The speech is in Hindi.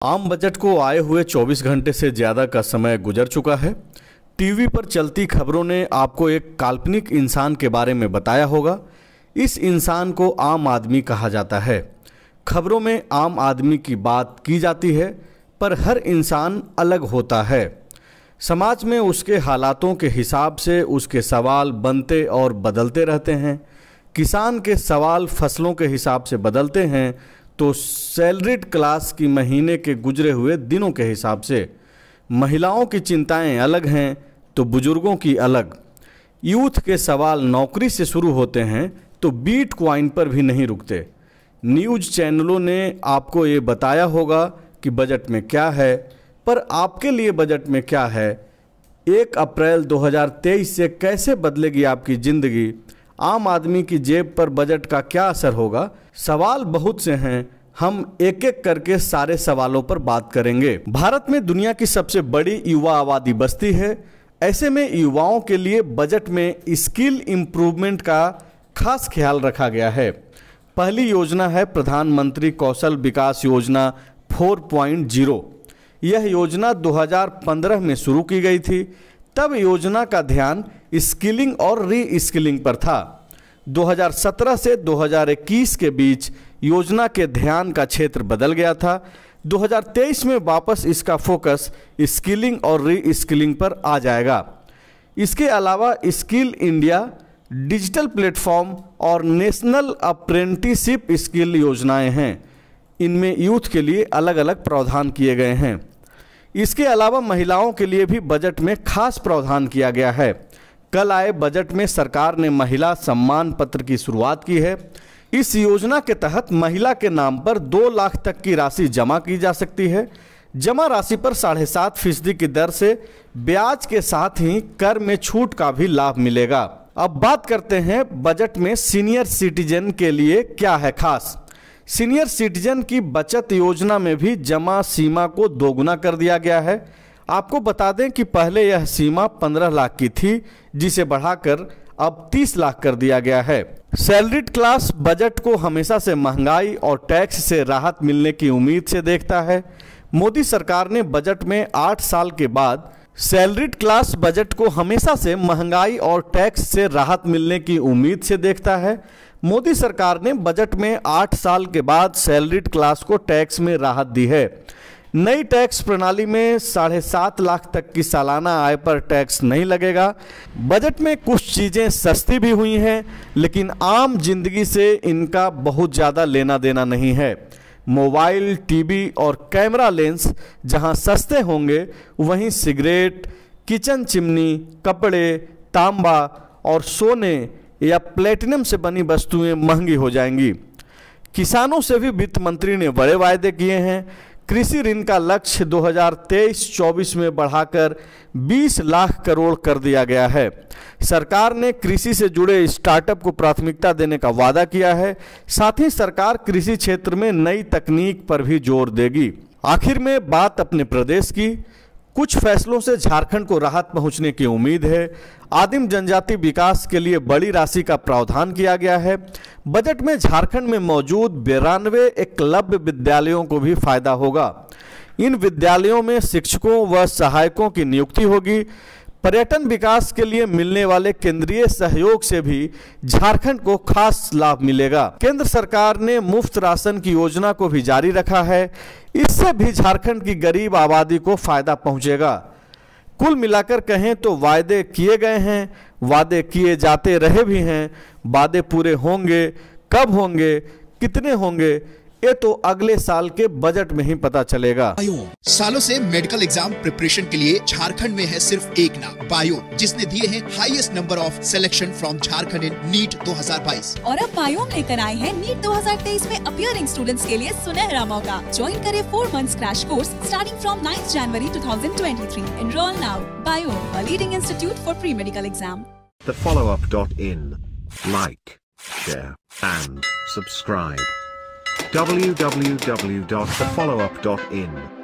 आम बजट को आए हुए 24 घंटे से ज़्यादा का समय गुजर चुका है। टीवी पर चलती खबरों ने आपको एक काल्पनिक इंसान के बारे में बताया होगा। इस इंसान को आम आदमी कहा जाता है। खबरों में आम आदमी की बात की जाती है, पर हर इंसान अलग होता है। समाज में उसके हालातों के हिसाब से उसके सवाल बनते और बदलते रहते हैं। किसान के सवाल फसलों के हिसाब से बदलते हैं, तो सैलरीड क्लास की महीने के गुजरे हुए दिनों के हिसाब से। महिलाओं की चिंताएं अलग हैं तो बुजुर्गों की अलग। यूथ के सवाल नौकरी से शुरू होते हैं तो बिटकॉइन पर भी नहीं रुकते। न्यूज़ चैनलों ने आपको ये बताया होगा कि बजट में क्या है, पर आपके लिए बजट में क्या है। 1 अप्रैल 2023 से कैसे बदलेगी आपकी ज़िंदगी, आम आदमी की जेब पर बजट का क्या असर होगा। सवाल बहुत से हैं, हम एक एक करके सारे सवालों पर बात करेंगे। भारत में दुनिया की सबसे बड़ी युवा आबादी बसती है। ऐसे में युवाओं के लिए बजट में स्किल इम्प्रूवमेंट का खास ख्याल रखा गया है। पहली योजना है प्रधानमंत्री कौशल विकास योजना 4.0। यह योजना 2015 में शुरू की गई थी। तब योजना का ध्यान स्किलिंग और री स्किलिंग पर था। 2017 से 2021 के बीच योजना के ध्यान का क्षेत्र बदल गया था। 2023 में वापस इसका फोकस स्किलिंग और री स्किलिंग पर आ जाएगा। इसके अलावा स्किल इंडिया, डिजिटल प्लेटफॉर्म और नेशनल अप्रेंटिसशिप स्किल योजनाएं हैं। इनमें यूथ के लिए अलग अलग प्रावधान किए गए हैं। इसके अलावा महिलाओं के लिए भी बजट में खास प्रावधान किया गया है। कल आए बजट में सरकार ने महिला सम्मान पत्र की शुरुआत की है। इस योजना के तहत महिला के नाम पर 2 लाख तक की राशि जमा की जा सकती है। जमा राशि पर 7.5% की दर से ब्याज के साथ ही कर में छूट का भी लाभ मिलेगा। अब बात करते हैं बजट में सीनियर सिटीजन के लिए क्या है खास। सीनियर सिटीजन की बचत योजना में भी जमा सीमा को दोगुना कर दिया गया है। आपको बता दें कि पहले यह सीमा 15 लाख की थी, जिसे बढ़ाकर अब 30 लाख कर दिया गया है। सैलरीड क्लास बजट को हमेशा से महंगाई और टैक्स से राहत मिलने की उम्मीद से देखता है। मोदी सरकार ने बजट में 8 साल के बाद सैलरीड क्लास बजट को हमेशा से महंगाई और टैक्स से राहत मिलने की उम्मीद से देखता है। मोदी सरकार ने बजट में 8 साल के बाद सैलरीड क्लास को टैक्स में राहत दी है। नई टैक्स प्रणाली में 7.5 लाख तक की सालाना आय पर टैक्स नहीं लगेगा। बजट में कुछ चीज़ें सस्ती भी हुई हैं, लेकिन आम जिंदगी से इनका बहुत ज़्यादा लेना देना नहीं है। मोबाइल, टीवी और कैमरा लेंस जहां सस्ते होंगे, वहीं सिगरेट, किचन चिमनी, कपड़े, तांबा और सोने या प्लेटिनम से बनी वस्तुएं महंगी हो जाएंगी। किसानों से भी वित्त मंत्री ने बड़े वायदे किए हैं। कृषि ऋण का लक्ष्य 2023-24 में बढ़ाकर 20 लाख करोड़ कर दिया गया है। सरकार ने कृषि से जुड़े स्टार्टअप को प्राथमिकता देने का वादा किया है। साथ ही सरकार कृषि क्षेत्र में नई तकनीक पर भी जोर देगी। आखिर में बात अपने प्रदेश की। कुछ फैसलों से झारखंड को राहत पहुंचने की उम्मीद है। आदिम जनजाति विकास के लिए बड़ी राशि का प्रावधान किया गया है। बजट में झारखंड में मौजूद 92 एकलव्य विद्यालयों को भी फायदा होगा। इन विद्यालयों में शिक्षकों व सहायकों की नियुक्ति होगी। पर्यटन विकास के लिए मिलने वाले केंद्रीय सहयोग से भी झारखंड को खास लाभ मिलेगा। केंद्र सरकार ने मुफ्त राशन की योजना को भी जारी रखा है। इससे भी झारखंड की गरीब आबादी को फायदा पहुंचेगा। कुल मिलाकर कहें तो वायदे किए गए हैं, वादे किए जाते रहे भी हैं। वादे पूरे होंगे, कब होंगे, कितने होंगे, ये तो अगले साल के बजट में ही पता चलेगा। सालों से मेडिकल एग्जाम प्रिपरेशन के लिए झारखंड में है सिर्फ एक नाम, बायोम, जिसने दिए हैं highest number of selection from Jharkhand in NEET 2022। और अब बायोम लेकर आए हैं नीट 2023 में अपीयरिंग स्टूडेंट्स के लिए सुनहरा मौका। ज्वाइन करें 4 months crash course starting from 9 January 2023। Enroll now. Biome, a leading institute for pre-medical exam. thefollowup.in. Like, share and subscribe. www.thefollowup.in